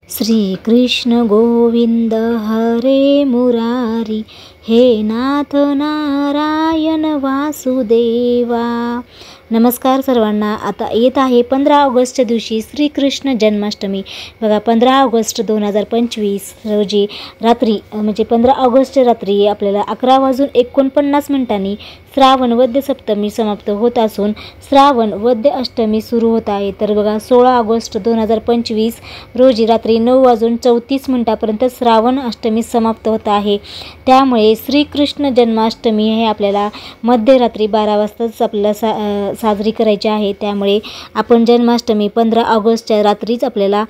श्री कृष्ण गोविंद हरे मुरारी, हे नाथ नारायण वासुदेवा। नमस्कार सर्वांना। आता येत आहे 15 ऑगस्टच्या दिवशी श्रीकृष्ण जन्माष्टमी। बघा 15 ऑगस्ट 2025 रोजी रात्री म्हणजे 15 ऑगस्टच्या रात्री आपल्याला 11:49 श्रावण वद्य सप्तमी समाप्त होत असून श्रावण वद्य अष्टमी सुरू होत आहे। तर बघा 16 ऑगस्ट 2025 रोजी रात्री 9:34 श्रावण अष्टमी समाप्त होत आहे। त्यामुळे श्रीकृष्ण जन्माष्टमी हे आपल्याला मध्यरात्री 12 वाजताच आपल्याला साजरी करायची आहे। त्यामुळे आपण जन्माष्टमी 15 ऑगस्टच्या रात्रीच आपल्याला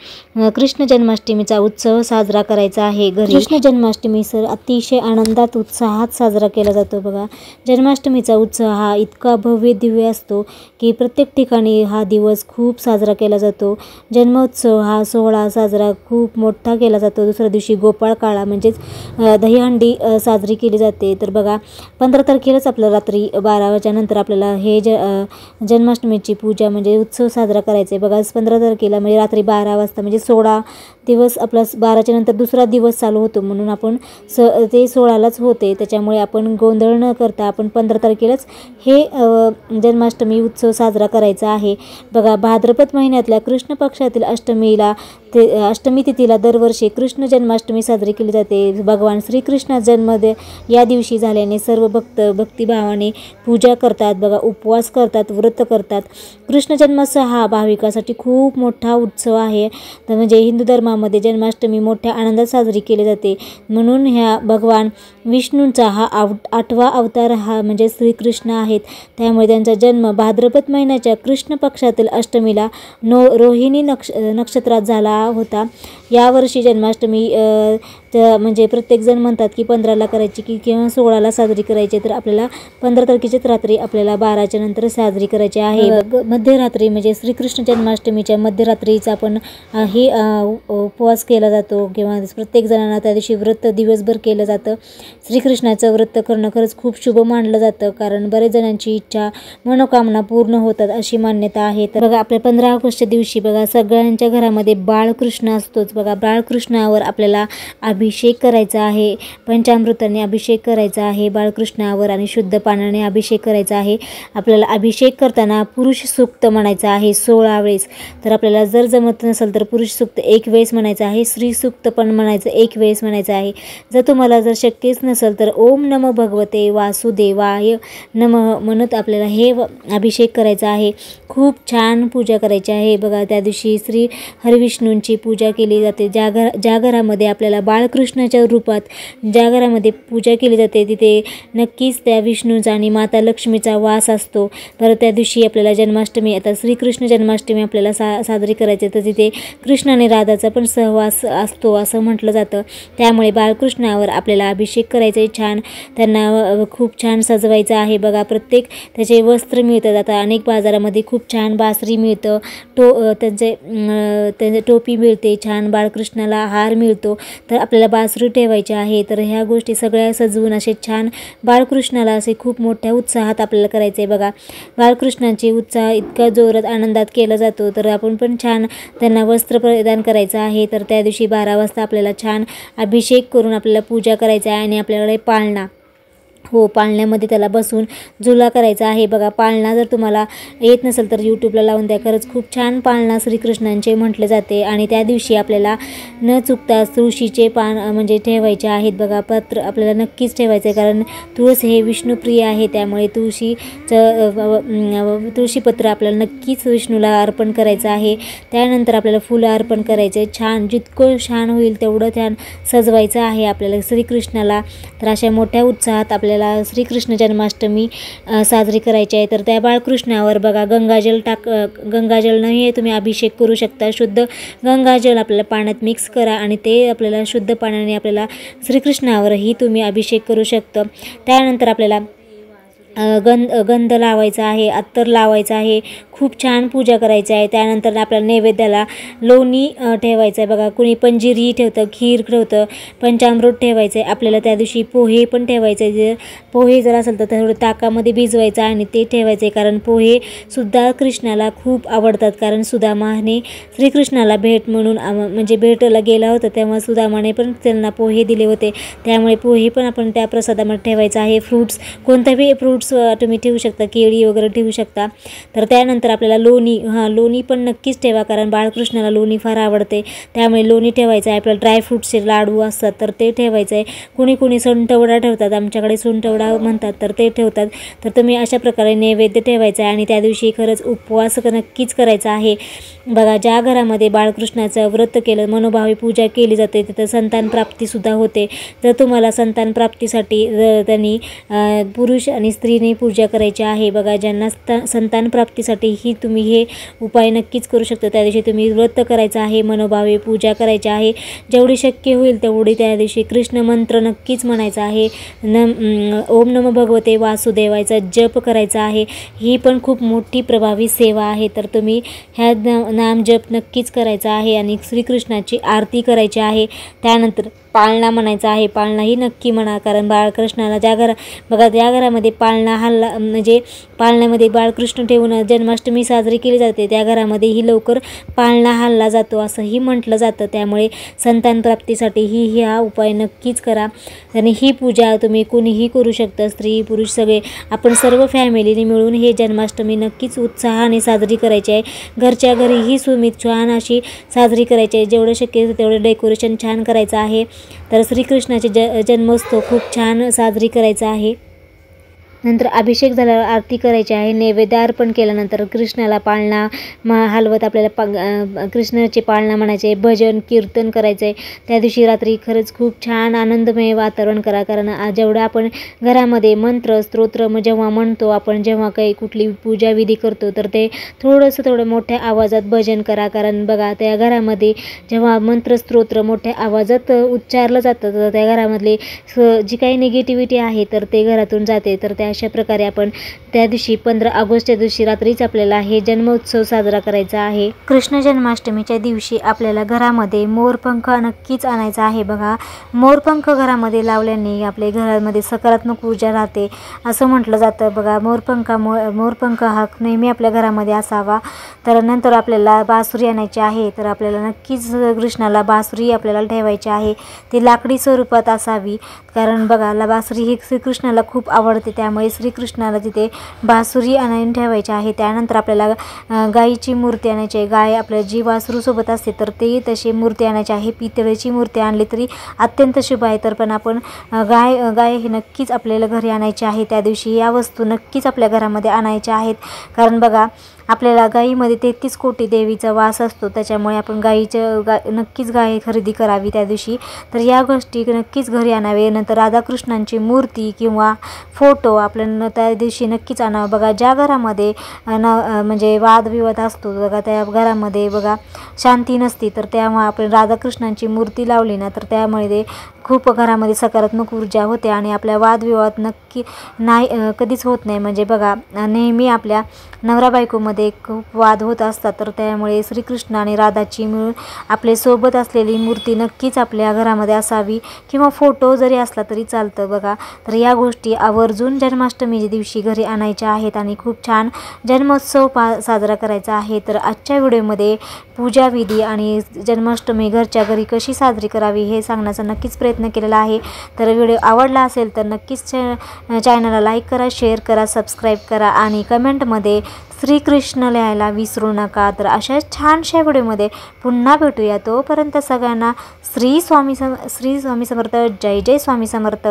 कृष्ण जन्माष्टमीचा उत्सव साजरा करायचा आहे घरी। कृष्ण जन्माष्टमी अतिशय आनंदात उत्साहात साजरा केला जातो। बघा जन्माष्टमीचा उत्सव हा इतका भव्य दिव्य असतो की प्रत्येक ठिकाणी हा दिवस खूप साजरा केला जातो। जन्मोत्सव हा सोहळा साजरा खूप मोठा केला जातो। दुसऱ्या दिवशी गोपाळकाळा म्हणजेच दहीहंडी साजरी केली जाते। तर बघा 15 तारखेलाच आपल्याला रात्री 12 वाजच्या नंतर आपल्याला हे जन्माष्टमीची पूजा म्हणजे उत्सव साजरा करायचा आहे। बघा 15 तारखेला म्हणजे रात्री 12 वाजता म्हणजे 16 दिवस आपला 12च्या नंतर दुसरा दिवस चालू होतो, म्हणून आपण ते 16लाच होते। त्याच्यामुळे आपण गोंधळ न करता आपण 15 तारखेलाच हे जन्माष्टमी उत्सव साजरा करायचा आहे। बघा भाद्रपद महिन्यातल्या कृष्ण पक्षातील अष्टमी तिथीला दरवर्षी कृष्ण जन्माष्टमी साजरी केली जाते। भगवान श्रीकृष्ण जन्म या दिवशी झाल्याने सर्व भक्त भक्तिभावाने पूजा करतात, बघा उपवास करतात, व्रत करतात। कृष्ण जन्मोत्सव हा भाविकांसाठी खूप मोठा उत्सव आहे। तर म्हणजे हिंदू धर्मामध्ये जन्माष्टमी मोठ्या आनंदात साजरी केली जाते। म्हणून ह्या भगवान विष्णूंचा हा 8वा अवतार हा म्हणजे श्रीकृष्ण आहेत। त्यामुळे त्यांचा जन्म भाद्रपद महिन्याच्या कृष्ण पक्षातील अष्टमीला रोहिणी नक्षत्रात झाला होता। यावर्षी जन्माष्टमी म्हणजे प्रत्येकजण म्हणतात की 15ला करायची की किंवा 16ला साजरी करायची। तर आपल्याला 15 तारखेच्याच रात्री आपल्याला 12च्या नंतर साजरी करायची आहे। मध्यरात्री म्हणजे श्रीकृष्ण जन्माष्टमीच्या मध्यरात्रीचा आपण हे उपवास केला जातो किंवा प्रत्येक जणांना त्या दिवशी व्रत दिवसभर केलं जातं। श्रीकृष्णाचं व्रत करणं खरंच खूप शुभ मानलं जातं, कारण बरेच जणांची इच्छा मनोकामना पूर्ण होतात अशी मान्यता आहे। तर बघा आपल्या 15 ऑगस्टच्या दिवशी बघा सगळ्यांच्या घरामध्ये बाळकृष्ण असतोच। बघा बाळकृष्णावर आपल्याला अभिषेक करायचा आहे, पंचामृताने अभिषेक करायचा आहे बाळकृष्णावर आणि शुद्ध पाण्याने अभिषेक करायचा आहे। आपल्याला अभिषेक करताना पुरुष सूक्त म्हणायचं आहे 16 वेळेस। तर आपल्याला जर जमत नसेल तर पुरुष सूक्त 1 वेळेस म्हणायचं आहे, स्त्री सूक्त पण म्हणायचं 1 वेळेस म्हणायचं आहे। जर तुम्हाला जर शक्यच नसेल तर ओम नमो भगवते वासुदेवाय नमः म्हणत आपल्याला हे अभिषेक करायचा आहे। खूप छान पूजा करायची आहे। बघा त्या दिवशी श्री हरिविष्णूंची पूजा केली जाते। ज्या घरामध्ये आपल्याला बाळकृष्णाच्या रूपात ज्या घरामध्ये पूजा केली जाते तिथे नक्कीच त्या विष्णूचा आणि माता लक्ष्मीचा वास असतो। तर त्या दिवशी आपल्याला जन्माष्टमी आता श्रीकृष्ण जन्माष्टमी आपल्याला साजरी करायची, तर तिथे कृष्ण आणि राधाचा पण सहवास असतो असं म्हटलं जातं। त्यामुळे बाळकृष्णावर आपल्याला अभिषेक करायचा आहे, छान त्यांना खूप छान सजवायचं आहे। बघा प्रत्येक त्याचे वस्त्र मिळतात। आता अनेक बाजारामध्ये खूप छान बासरी मिळतं, त्यांचे टोपी मिळते, छान बाळकृष्णाला हार मिळतो। तर आपल्याला बासरी ठेवायची आहे। तर ह्या गोष्टी सगळ्या सजवून असे छान बाळकृष्णाला असे खूप मोठ्या उत्साहात आपल्याला करायचं आहे। बघा बाळकृष्णाची उत्साह इतका जोरात आनंदात केला जातो। तर आपण पण छान त्यांना वस्त्र प्रदान करायचं आहे। तर त्या दिवशी 12 वाजता आपल्याला छान अभिषेक करून आपल्याला पूजा करायचा आहे आणि आपल्याकडे पाळणा पाळण्यामध्ये त्याला बसून झुला करायचा आहे। बघा पाळणा जर तुम्हाला येत नसेल तर यूट्यूबला लावून द्या, खरंच खूप छान पाळणा श्रीकृष्णांचे म्हटले जाते। आणि त्या दिवशी आपल्याला न चुकता तुळशीचे पान म्हणजे ठेवायचे आहेत। बघा पत्र आपल्याला नक्कीच ठेवायचं आहे, कारण तुळस हे विष्णुप्रिय आहे। त्यामुळे तुळशीपत्र आपल्याला नक्कीच विष्णूला अर्पण करायचं आहे। त्यानंतर आपल्याला फुलं अर्पण करायचे, छान जितकं छान होईल तेवढं छान सजवायचं आहे आपल्याला श्रीकृष्णाला। तर अशा मोठ्या उत्साहात आपल्याला श्रीकृष्ण जन्माष्टमी साजरी करायची आहे। तर त्या बाळकृष्णावर बघा गंगाजलने तुम्ही अभिषेक करू शकता। शुद्ध गंगाजल आपल्याला पाण्यात मिक्स करा आणि ते आपल्याला शुद्ध पाण्याने आपल्याला श्रीकृष्णावरही तुम्ही अभिषेक करू शकता। त्यानंतर आपल्याला गंध लावायचा आहे, अत्तर लावायचं आहे, खूप छान पूजा करायची आहे। त्यानंतर आपल्याला नैवेद्याला लोणी ठेवायचं आहे बघा, कुणी पंजिरी ठेवतं, खीर ठेवतं, पंचामृत ठेवायचं आहे। आपल्याला त्या दिवशी पोहे पण ठेवायचे, जे पोहे जर असेल तर थोडं ताकामध्ये भिजवायचं आणि ते ठेवायचे, कारण पोहे सुद्धा कृष्णाला खूप आवडतात। कारण सुदामाने श्रीकृष्णाला भेट म्हणून म्हणजे भेटला गेला होता तेव्हा सुदामाने पण त्यांना पोहे दिले होते, त्यामुळे पोहे पण आपण त्या प्रसादामध्ये ठेवायचं आहे। फ्रूट्स, कोणतेही फ्रूट्स तुम्ही ठेवू शकता, केळी वगैरे ठेवू शकता। तर त्यानंतर आपल्याला लोणी पण नक्कीच ठेवा, कारण बाळकृष्णाला लोणी फार आवडते, त्यामुळे लोणी ठेवायचं आहे। आपल्याला ड्रायफ्रूट्सचे लाडू असतात तर ते ठेवायचं आहे। कुणी सुंठवडा ठेवतात, आमच्याकडे सुंठवडा म्हणतात तर ते ठेवतात। तर तुम्ही अशा प्रकारे नैवेद्य ठेवायचा आहे आणि त्या दिवशी खरंच उपवास नक्कीच करायचा आहे बघा। ज्या घरामध्ये बाळकृष्णाचं व्रत केलं, मनोभावे पूजा केली जाते, तिथं संतान प्राप्तीसुद्धा होते। जर तुम्हाला संतान प्राप्तीसाठी त्यांनी पुरुष आणि स्त्रीने पूजा करायची आहे बघा, ज्यांना संतान प्राप्तीसाठी ही तुम्ही हे उपाय नक्कीच करू शकता। त्या दिवशी तुम्ही व्रत करायचं आहे, मनोभावे पूजा करायची आहे, जेवढी शक्य होईल तेवढी त्या दिवशी कृष्ण मंत्र नक्कीच म्हणायचा आहे। ओम नमो भगवते वासुदेवायचा जप करायचा आहे, ही पण खूप मोठी प्रभावी सेवा आहे। तर तुम्ही ह्या नाम जप नक्कीच करायचा आहे आणि श्रीकृष्णाची आरती करायची आहे। त्यानंतर पाळणा म्हणायचा आहे, पाळणाही नक्की म्हणा, कारण बाळकृष्णाला ज्या घरामध्ये पाळणा हल्ला म्हणजे पाळण्यामध्ये बाळकृष्ण ठेवून जन्माष्टमी साजरी केली जाते, त्या घरामध्ये ही लवकर पाळणा हल्ला जातो असंही म्हटलं जातं। त्यामुळे संतान प्राप्तीसाठी ही हा उपाय नक्कीच करा आणि ही पूजा तुम्ही कुणीही करू शकता, स्त्री पुरुष सगळे, आपण सर्व फॅमिलीने मिळून हे जन्माष्टमी नक्कीच उत्साहाने साजरी करायची आहे। घरच्या घरी ही सुमित छान अशी साजरी करायची आहे, जेवढं शक्य आहे तेवढं डेकोरेशन छान करायचं आहे। तर श्रीकृष्णाचे जन्मोत्सव खूप छान साजरी करायचा आहे। नंतर अभिषेक झाल्यावर आरती करायची आहे। नैवेद्य अर्पण केल्यानंतर कृष्णाला पाळणा हलवत आपल्याला कृष्णाचे पाळणा म्हणायचे, भजन कीर्तन करायचं आहे। त्या दिवशी रात्री खरंच खूप छान आनंदमय वातावरण करा, कारण जेवढं आपण घरामध्ये मंत्र स्तोत्र जेव्हा म्हणतो, आपण जेव्हा काही कुठली पूजाविधी करतो तर ते थोडं मोठ्या आवाजात भजन करा, कारण बघा त्या घरामध्ये जेव्हा मंत्र स्तोत्र मोठ्या आवाजात उच्चारलं जातं तर त्या घरामधले जी काही निगेटिव्हिटी आहे तर ते घरातून जाते। तर त्या अशा प्रकारे आपण त्या दिवशी 15 ऑगस्टच्या दिवशी रात्रीच आपल्याला हे जन्मोत्सव साजरा करायचा आहे। कृष्ण जन्माष्टमीच्या दिवशी आपल्याला घरामध्ये मोरपंख नक्कीच आणायचा आहे बघा। मोरपंख घरामध्ये लावल्याने आपल्या घरामध्ये सकारात्मक ऊर्जा राहते असं म्हटलं जातं बघा। मोरपंख हा नेहमी आपल्या घरामध्ये असावा। तर नंतर आपल्याला बासुरी आणायची आहे, तर आपल्याला नक्कीच कृष्णाला बासुरी आपल्याला ठेवायची आहे, ती लाकडी स्वरूपात असावी, कारण बघा बासुरी ही श्रीकृष्णाला खूप आवडते, त्यामुळे श्रीकृष्णाला तिथे बासुरी आणून ठेवायची आहे। त्यानंतर आपल्याला गायीची मूर्ती आणायची आहे, गाय आपल्या जी वासरूसोबत असते तर ते तशी मूर्ती आणायची आहे। पितळेची मूर्ती आणली तरी अत्यंत शुभ आहे, तर पण आपण गाय हे नक्कीच आपल्याला घरी आणायची आहे। त्या दिवशी या वस्तू नक्कीच आपल्या घरामध्ये आणायच्या आहेत, कारण बघा आपल्याला गायीमध्ये 33 कोटी देवीचा वास असतो, त्याच्यामुळे आपण नक्कीच गाय खरेदी करावी त्या दिवशी। तर या गोष्टी नक्कीच घरी आणावे। नंतर राधाकृष्णांची मूर्ती किंवा फोटो आपल्याला त्या दिवशी नक्कीच आणावं बघा। ज्या घरामध्ये म्हणजे वादविवाद असतो बघा, त्या घरामध्ये बघा शांती नसती, तर त्यामुळे आपण राधाकृष्णांची मूर्ती लावली ना तर त्यामुळे खूप घरामध्ये सकारात्मक ऊर्जा होते आणि आपल्या वादविवाद कधीच होत नाही। म्हणजे बघा नेहमी आपल्या नवरा बायकोमध्ये खूप वाद होत असतात, तर त्यामुळे श्रीकृष्ण आणि राधाची मिळून आपले सोबत असलेली मूर्ती नक्कीच आपल्या घरामध्ये असावी, किंवा फोटो जरी असला तरी चालतं बघा। तर या गोष्टी आवर्जून जन्माष्टमीच्या दिवशी घरी आणायच्या आहेत आणि खूप छान जन्मोत्सव साजरा करायचा आहे। तर आजच्या व्हिडिओमध्ये पूजाविधी आणि जन्माष्टमी घरच्या घरी कशी साजरी करावी हे सांगण्याचा नक्कीच प्रयत्न केलेला आहे। तर व्हिडिओ आवडला असेल तर नक्कीच चॅनलला लाईक करा, शेअर करा, सबस्क्राईब करा आणि कमेंटमध्ये श्रीकृष्ण लिहायला विसरू नका। तर अशा छानशा व्हिडिओमध्ये पुन्हा भेटूया, तोपर्यंत सगळ्यांना श्री स्वामी समर्थ, जय जय स्वामी समर्थ।